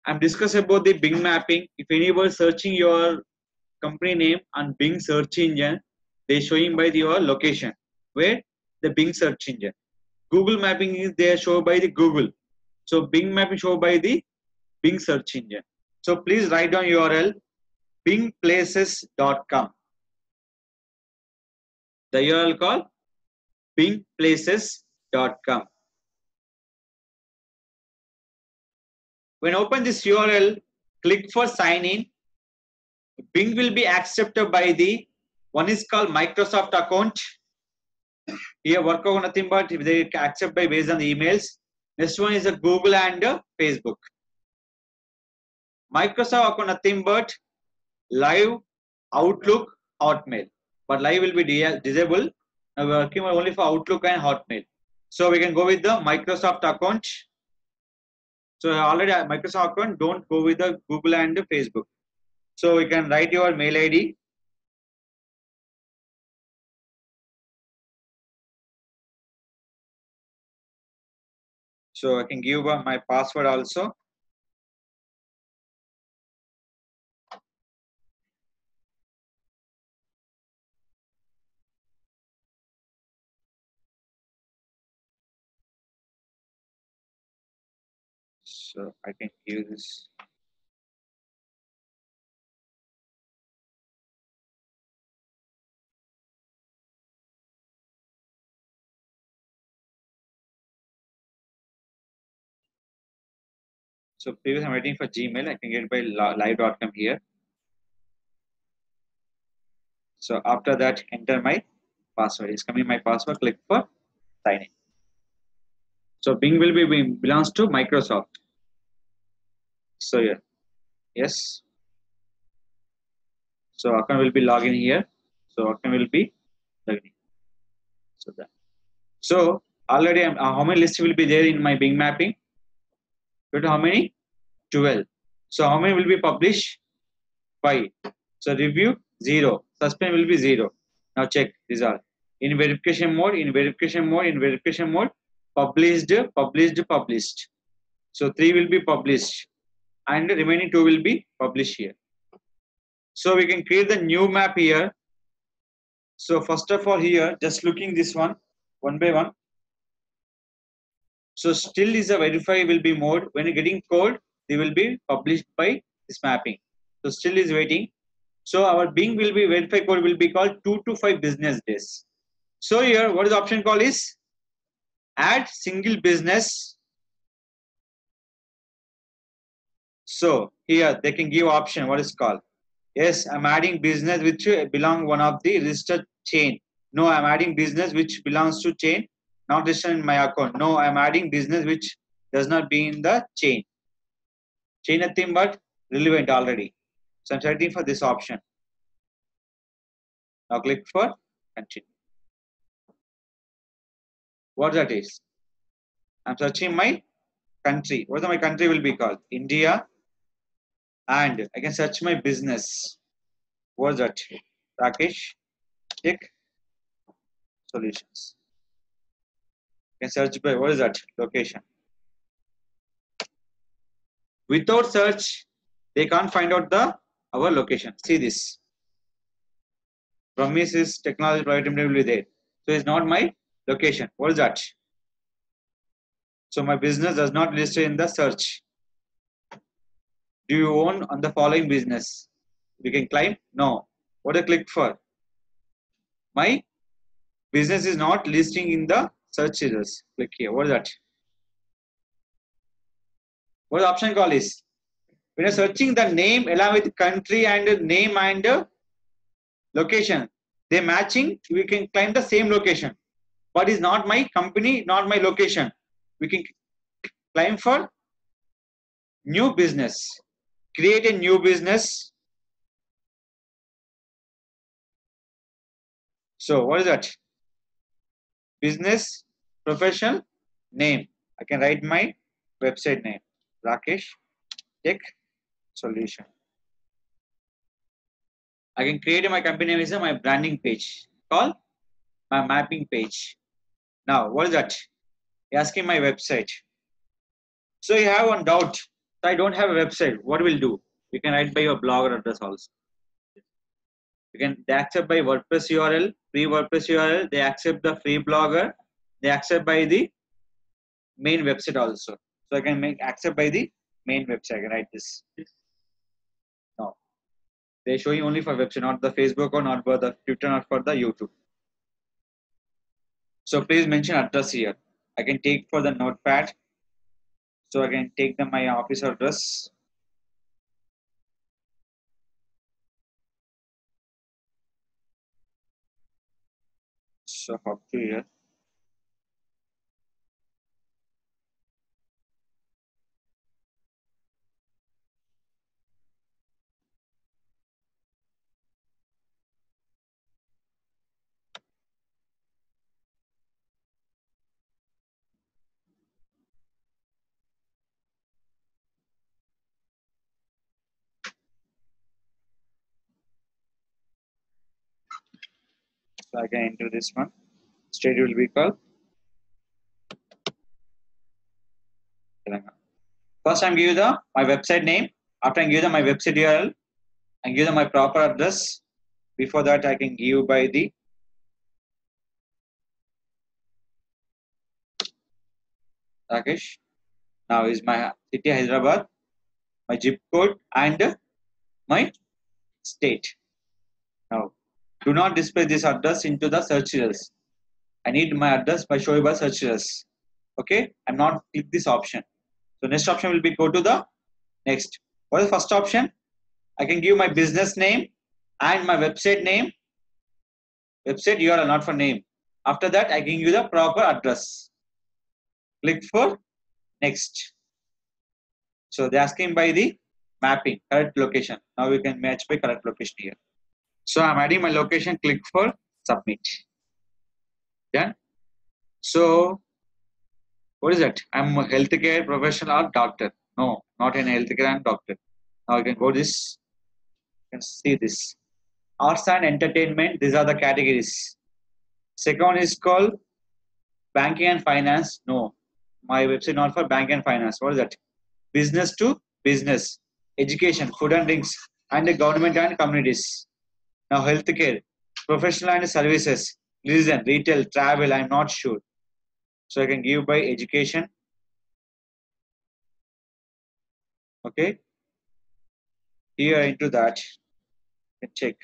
I'm discussing about the Bing mapping. If anyone searching your company name on Bing search engine, they showing by your location. Where? The Bing search engine. Google mapping is there show by the Google. So Bing mapping show by the Bing search engine. So please write down URL bingplaces.com. The URL called bingplaces.com. When open this URL, click for sign in. Bing will be accepted by the one is called Microsoft account. Here work on nothing but if they accept by based on the emails. Next one is a Google and Facebook. Microsoft account nothing but Live, Outlook, Hotmail. But Live will be disabled. Now we are working only for Outlook and Hotmail. So we can go with the Microsoft account. So already Microsoft account, don't go with the Google and Facebook. So we can write your mail ID. So I can give my password also. So I can give this. So previous I'm waiting for Gmail. I can get by live.com here. So after that, enter my password. It's coming my password. Click for sign in. So Bing will be belongs to Microsoft. So yeah, yes. So account will be login here. So account will be login. So that. So already how many lists will be there in my Bing mapping? How many? 12. So how many will be published? 5. So review 0. Suspend will be 0. Now check result. In verification mode, in verification mode, in verification mode, published, published, published. So 3 will be published and the remaining 2 will be published here. So we can create the new map here. So first of all here, just looking this one by one. So still is a verify will be mode. When you're getting code, they will be published by this mapping. So still is waiting. So our Bing will be verify code will be called 2 to 5 business days. So here, what is the option call is add single business. So here they can give option. What is called? Yes, I'm adding business which belong one of the registered chain. No, I'm adding business which belongs to chain, not registered in my account. No, I'm adding business which does not be in the chain. Chain nothing but relevant already. So I'm searching for this option. Now click for continue. What that is? I'm searching my country. What my country will be called? India. And I can search my business. What's that? Rakesh Tech Solutions. I can search by what is that? Location. Without search, they can't find out our location. See this. Promise is technology private limited will be there. So it's not my location. What is that? So my business does not list in the search. Do you own on the following business? We can claim? No. What do I click for? My business is not listing in the search results. Click here. What is that? What the option call is? When you're searching the name along with country and name and location, they matching, we can claim the same location. But is not my company, not my location. We can claim for new business. Create a new business. So what is that? Business professional name. I can write my website name. Rakesh Tech Solution. I can create my company name is my branding page. Call my mapping page. Now what is that? Asking my website. So you have one doubt. So I don't have a website. What will do? You can write by your blogger address also. You can they accept by WordPress URL, free WordPress URL. They accept the free blogger. They accept by the main website also. So I can make accept by the main website. I can write this. No, they're showing only for website, not the Facebook or not for the Twitter, not for the YouTube. So please mention address here. I can take for the notepad. So I can take my office address. So up to here. So I can enter this one. State will be called Telangana. First, I'm give you my website name. After I give you my website URL, I give them my proper address. Before that, I can give by the Rakesh. Now is my city Hyderabad, my zip code, and my state. Now, do not display this address into the search results. I need my address by showing by search results. Okay, I'm not click this option. So next option will be go to the next. What is the first option? I can give my business name and my website name. Website URL, not for name. After that, I can give the proper address. Click for next. So they're asking by the mapping, correct location. Now we can match by correct location here. So I'm adding my location, click for submit. Done. So what is that? I'm a healthcare professional or doctor. No, not in healthcare, I'm doctor. Now I can go this, you can see this. Arts and entertainment, these are the categories. Second is called banking and finance. No, my website not for bank and finance. What is that? Business to business, education, food and drinks, and the government and communities. Now healthcare, professional and services, listen, retail, travel. I'm not sure, so I can give by education. Okay, here into that, you can check.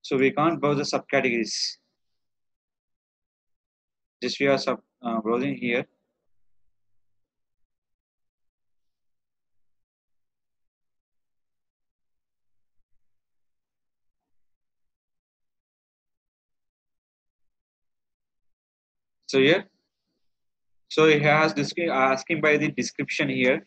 So we can't browse the subcategories. Just we are browsing here. So here, so it has this asking by the description here.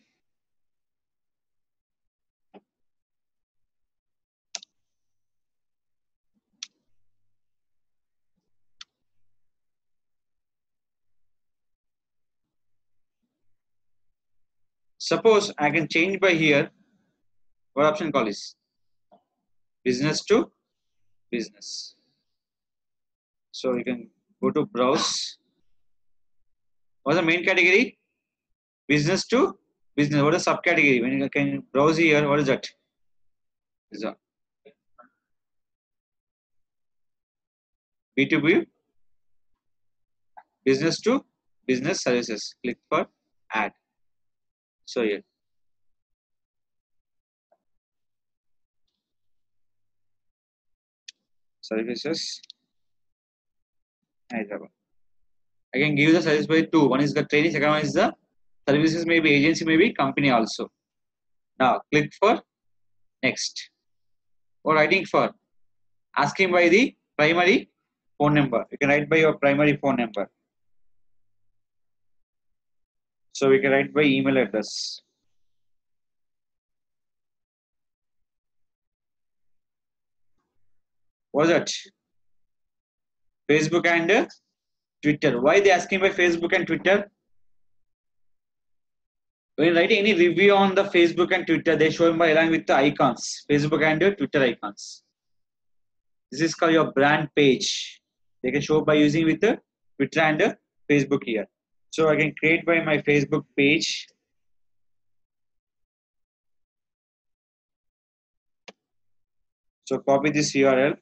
Suppose I can change by here. What option call is business to business. So you can go to browse. What's the main category? Business to business. What is subcategory? When you can browse here, what is that? Is that B2B, business to business services. Click for add. So here, services Hyderabad. I can give the service by two. One is the training, second one is the services, maybe agency, maybe company also. Now click for next. Or writing for asking by the primary phone number. You can write by your primary phone number. So we can write by email address. What's that? Facebook and Twitter. Why they asking by Facebook and Twitter? When writing any review on the Facebook and Twitter, they show by along with the icons, Facebook and Twitter icons. This is called your brand page. They can show by using with the Twitter and Facebook here. So I can create by my Facebook page. So copy this URL,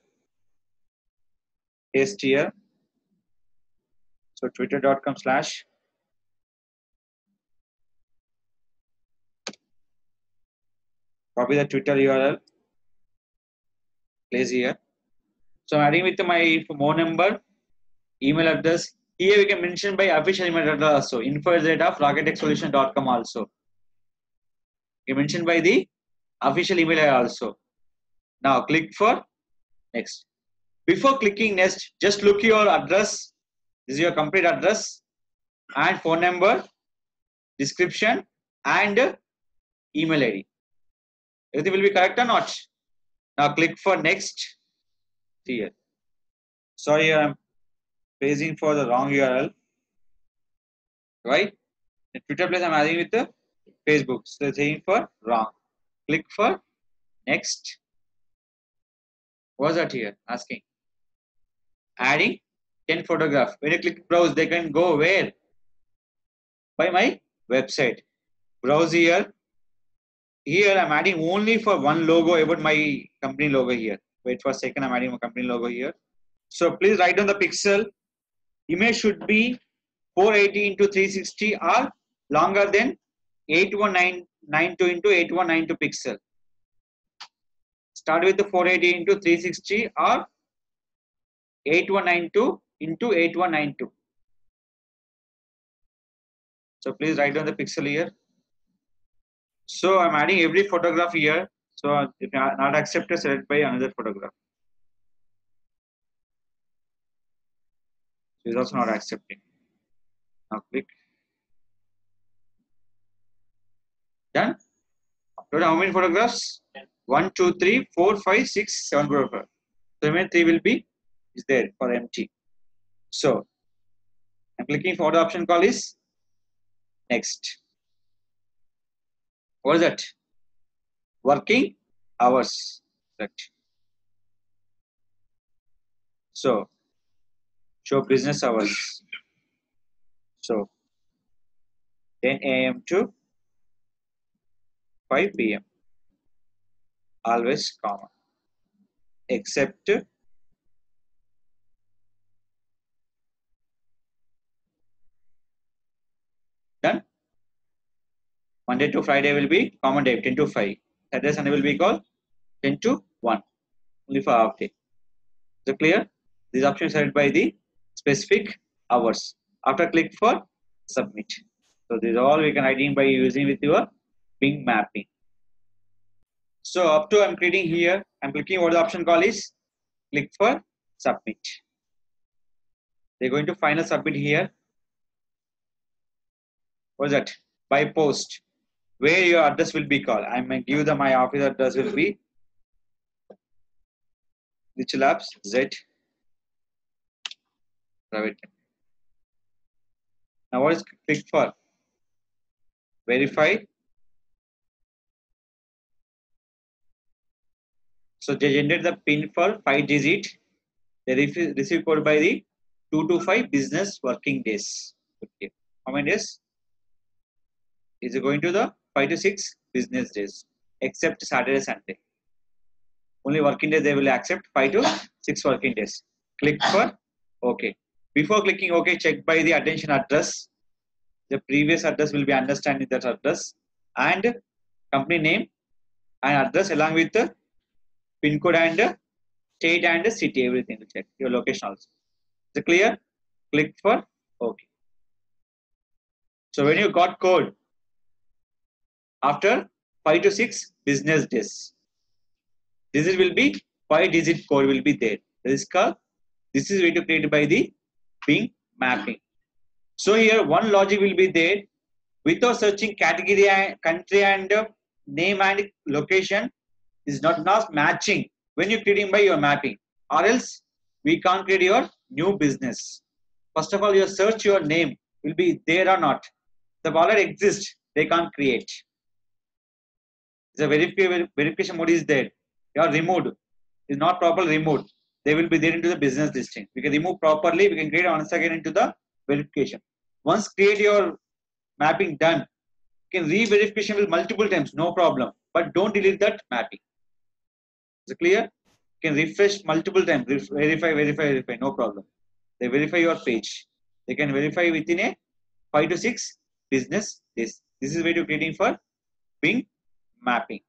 paste here. So twitter.com/ copy the Twitter URL, place here. So I'm adding with my phone number, email address. Here we can mention by official email address also, info@rocketechsolution.com also. You mention by the official email also. Now click for next. Before clicking next, just look your address. This is your complete address and phone number, description and email ID. Everything will be correct or not? Now click for next. Here. Sorry, I'm pasting for the wrong URL. Right? In Twitter place I'm adding with the Facebook. So saying for wrong. Click for next. What's that here? Asking. Adding 10 photograph. When you click browse, they can go where? By my website. Browse here. Here I'm adding only for one logo about my company logo here. Wait for a second, I'm adding my company logo here. So please write down the pixel. Image should be 480 into 360 or longer than 81992 into 8192 pixel. Start with the 480 into 360 or 8192 into 8192. So please write down the pixel here. So I'm adding every photograph here. So if not accepted, select by another photograph. It is also not accepting. Now click. Done. Total how many photographs? 1, 2, 3, 4, 5, 6, 7 photographs. So remaining 3 will be is there for empty. So I'm clicking for the option called is next. What is that? Working hours. Right. So show business hours. So 10 a.m. to 5 p.m. Always comma. Except done. Monday to Friday will be common day 10 to 5. Saturday Sunday will be called 10 to 1. Only for half day. Is it clear? This option is set by the specific hours. After click for submit. So this is all we can identify by using with your Bing mapping. So up to I'm creating here. I'm clicking what the option call is. Click for submit. They're going to final submit here. What is that? By post. Where your address will be called. I'm going to give them my office address will be Digital Labs Z private. Now what is click for? Verify. So they generate the PIN for 5 digit. They receive code by the 2 to 5 business working days. Okay. How many days? Is it going to the 5 to 6 business days, except Saturday, Sunday. Only working days they will accept 5 to 6 working days. Click for OK. Before clicking OK, check by the attention address. The previous address will be understanding that address and company name and address along with the PIN code and state and city. Everything will check your location also. Is it clear? Click for OK. So when you got code after 5 to 6 business days, this will be 5-digit code will be there. This is going to create by the Bing mapping. So here one logic will be there. Without searching category and country and name and location is not matching when you're creating by your mapping, or else we can't create your new business. First of all, you search your name will be there or not. The wallet exists. they can't create. The verification mode is there. You are removed. Is not properly removed. They will be there into the business listing. We can remove properly. We can create once again into the verification. Once create your mapping done, you can re-verification with multiple times, no problem. But don't delete that mapping. Is it clear? You can refresh multiple times. Verify. No problem. They verify your page. They can verify within a 5 to 6 business days. This is way to creating for Bing mapping.